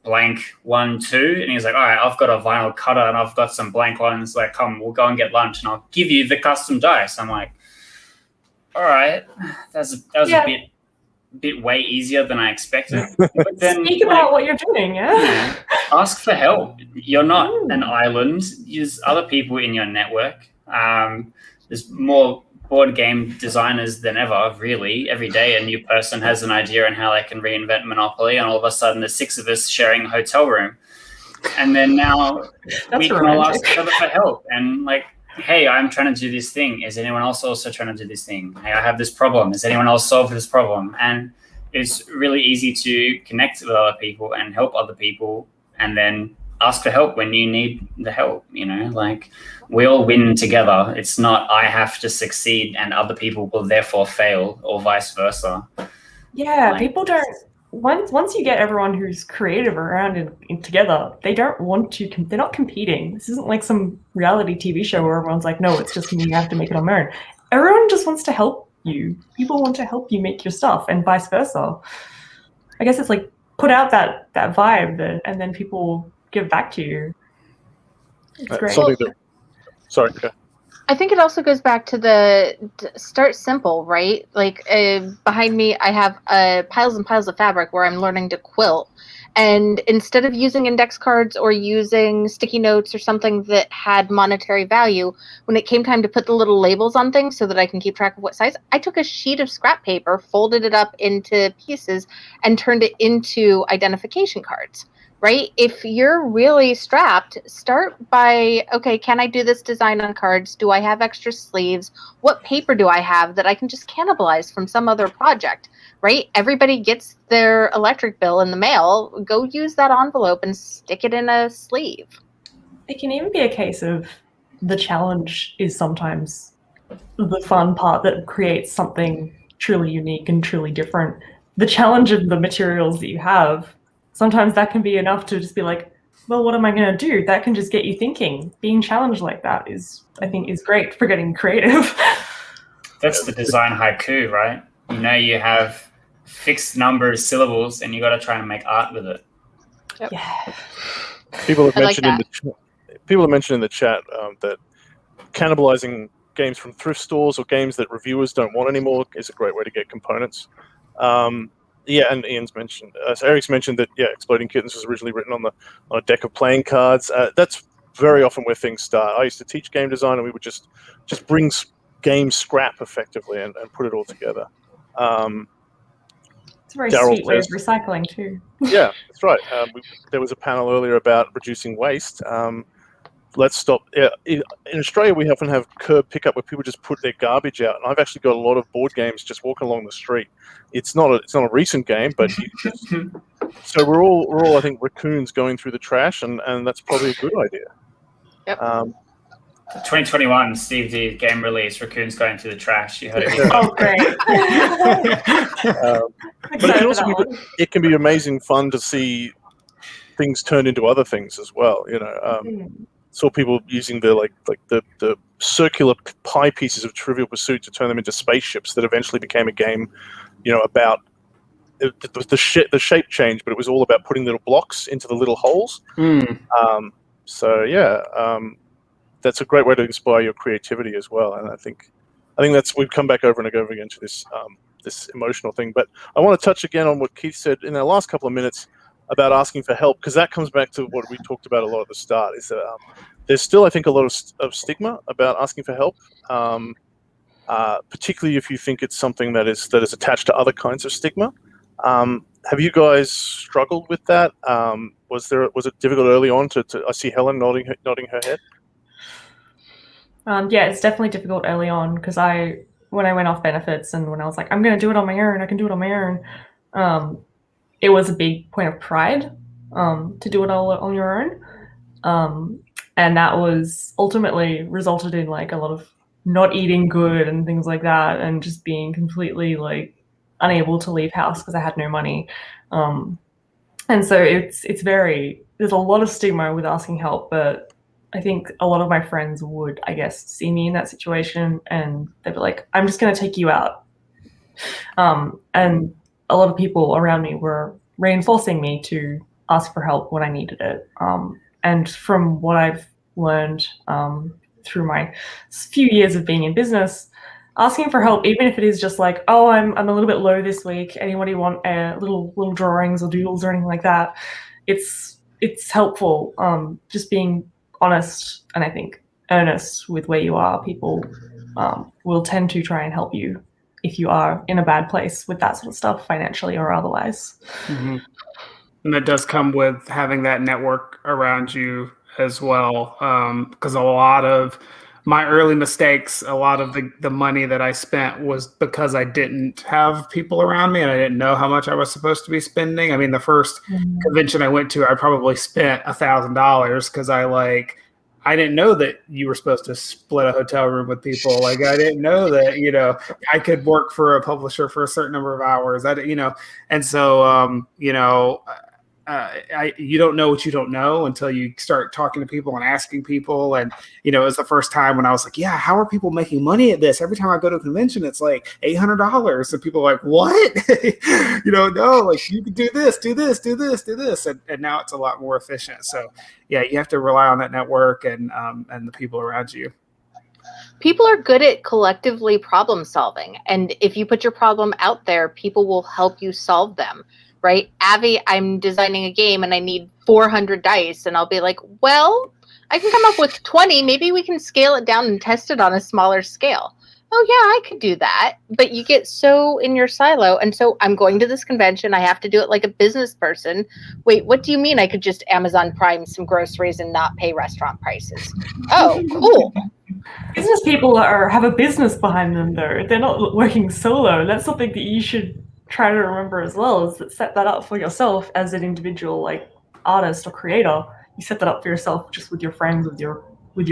blank 1, 2. And he's like, all right, I've got a vinyl cutter and I've got some blank ones. Like, come, we'll go and get lunch and I'll give you the custom dice. I'm like, all right, that was a bit way easier than I expected. But then, speak about what you're doing, yeah. Ask for help. You're not an island. There's other people in your network. There's more board game designers than ever, really. Every day a new person has an idea on how they can reinvent Monopoly, and all of a sudden there's 6 of us sharing a hotel room. And then now we can all ask each other for help. And hey, I'm trying to do this thing. Is anyone else also trying to do this thing? Hey, I have this problem. Has anyone else solved this problem? And it's really easy to connect with other people and help other people, and then ask for help when you need the help. We all win together. It's not I have to succeed and other people will therefore fail, or vice versa. Yeah, people don't. Once you get everyone who's creative around and together, they don't want to. They're not competing. This isn't like some reality TV show where everyone's like, "No, it's just me. You have to make it on my own." Everyone just wants to help you. People want to help you make your stuff, and vice versa. I guess it's put out that vibe, and then people give back to you. It's great. Sorry. Okay. I think it also goes back to the start simple, right? Behind me, I have piles and piles of fabric where I'm learning to quilt. And instead of using index cards or using sticky notes or something that had monetary value, when it came time to put the little labels on things so that I can keep track of what size, I took a sheet of scrap paper, folded it up into pieces, and turned it into identification cards. right? If you're really strapped, start by, okay, can I do this design on cards? Do I have extra sleeves? What paper do I have that I can just cannibalize from some other project, right? Everybody gets their electric bill in the mail. Go use that envelope and stick it in a sleeve. It can even be a case of the challenge is sometimes the fun part that creates something truly unique and truly different. The challenge of the materials that you have, sometimes that can be enough to just be like, well, what am I going to do? That can just get you thinking. Being challenged like that I think is great for getting creative. That's the design haiku, right? You have fixed number of syllables and you got to try and make art with it. Yep. Yeah. People have I like mentioned in the chat that cannibalizing games from thrift stores or games that reviewers don't want anymore is a great way to get components. And Ian's mentioned, so Eric's mentioned that Exploding Kittens was originally written on a deck of playing cards. That's very often where things start. I used to teach game design, and we would just bring game scrap effectively and put it all together. It's a very Daryl sweet way of says- recycling too. Yeah, that's right. There was a panel earlier about reducing waste. Let's stop. In Australia, we often have curb pickup where people just put their garbage out, and I've actually got a lot of board games just walking along the street. It's not a recent game, but so we're all I think raccoons going through the trash, and that's probably a good idea. Yep. 2021 Steve D game release, raccoons going through the trash. You heard it. Oh, great. But it can be amazing fun to see things turned into other things as well. Saw people using the circular pie pieces of Trivial Pursuit to turn them into spaceships that eventually became a game, about the shape change, but it was all about putting little blocks into the little holes. That's a great way to inspire your creativity as well. And I think that's, we've come back over and over again to this emotional thing. But I want to touch again on what Keith said in our last couple of minutes about asking for help, because that comes back to what we talked about a lot at the start, is that there's still, I think, a lot of stigma about asking for help, particularly if you think it's something that is attached to other kinds of stigma. Have you guys struggled with that? Was it difficult early on to I see Helen nodding her head? It's definitely difficult early on, because when I went off benefits and when I was like, I'm going to do it on my own, I can do it on my own. It was a big point of pride to do it all on your own. And that was ultimately resulted in like a lot of not eating good and things like that, and just being completely like unable to leave house because I had no money. And so there's a lot of stigma with asking help, but I think a lot of my friends would, I guess, see me in that situation and they'd be like, I'm just going to take you out. And a lot of people around me were reinforcing me to ask for help when I needed it. And from what I've learned through my few years of being in business, asking for help, even if it is just like, oh, I'm a little bit low this week, anybody want little drawings or doodles or anything like that, it's helpful. Just being honest and I think earnest with where you are, people will tend to try and help you if you are in a bad place with that sort of stuff, financially or otherwise. Mm-hmm. And that does come with having that network around you as well, because a lot of my early mistakes, a lot of the money that I spent was because I didn't have people around me and I didn't know how much I was supposed to be spending. I mean, the first convention I went to, I probably spent $1,000 because I didn't know that you were supposed to split a hotel room with people. Like, I didn't know that, I could work for a publisher for a certain number of hours. And so, you don't know what you don't know until you start talking to people and asking people. And, it was the first time when I was like, yeah, how are people making money at this? Every time I go to a convention, it's like $800. And people are like, what? No, like you can do this. And now it's a lot more efficient. So yeah, you have to rely on that network and the people around you. People are good at collectively problem solving. And if you put your problem out there, people will help you solve them. Right? Avi, I'm designing a game and I need 400 dice. And I'll be like, well, I can come up with 20. Maybe we can scale it down and test it on a smaller scale. oh yeah, I could do that. But you get so in your silo. And so I'm going to this convention. I have to do it like a business person. Wait, what do you mean I could just Amazon Prime some groceries and not pay restaurant prices? Oh, cool. Business people have a business behind them, though. They're not working solo. That's something that you should try to remember as well, is that set that up for yourself as an individual, like artist or creator. You set that up for yourself just with your friends, with your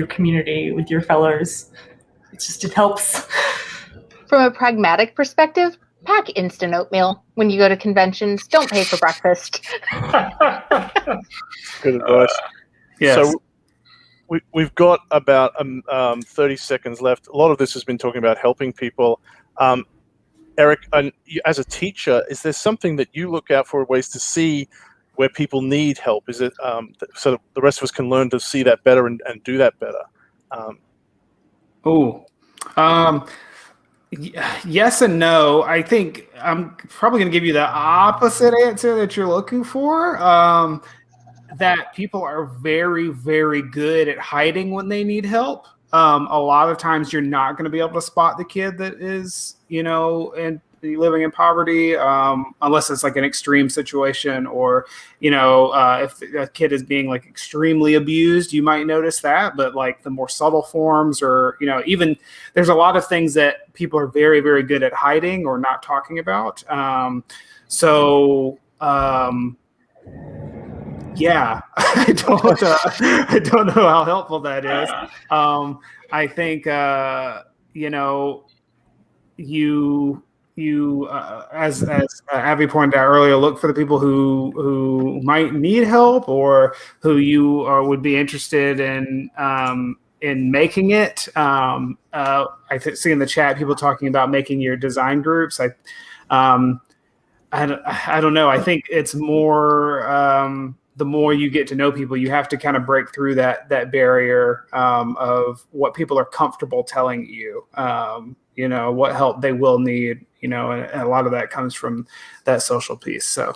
community, with your fellows. It helps. From a pragmatic perspective, pack instant oatmeal when you go to conventions. Don't pay for breakfast. Good advice. Yes. So we've got about 30 seconds left. A lot of this has been talking about helping people. Eric, as a teacher, is there something that you look out for, ways to see where people need help? Is it so that the rest of us can learn to see that better and do that better? Yes and no. I think I'm probably going to give you the opposite answer that you're looking for. That people are very, very good at hiding when they need help. A lot of times you're not going to be able to spot the kid that is, and living in poverty, unless it's like an extreme situation, or, if a kid is being like extremely abused, you might notice that. But like the more subtle forms, or, even there's a lot of things that people are very, very good at hiding or not talking about. Yeah, I don't know how helpful that is. I think you as Abby pointed out earlier, look for the people who might need help, or who you would be interested in making it. I see in the chat people talking about making your design groups. I don't know. I think it's more. The more you get to know people, you have to kind of break through that barrier of what people are comfortable telling you. What help they will need. And a lot of that comes from that social piece. So,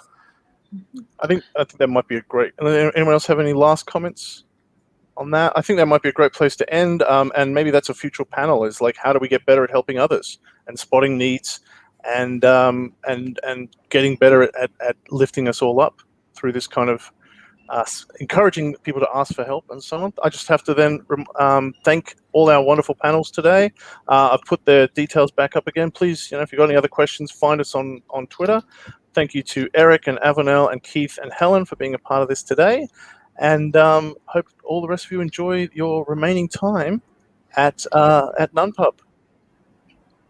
I think that might be a great. Anyone else have any last comments on that? I think that might be a great place to end. And maybe that's a future panel. Is like, how do we get better at helping others and spotting needs, and getting better at lifting us all up through this kind of encouraging people to ask for help and so on. I just have to then thank all our wonderful panels today. I've put their details back up again. Please, if you've got any other questions, find us on Twitter. Thank you to Eric and Avenel and Keith and Helen for being a part of this today. And hope all the rest of you enjoy your remaining time at NunPub.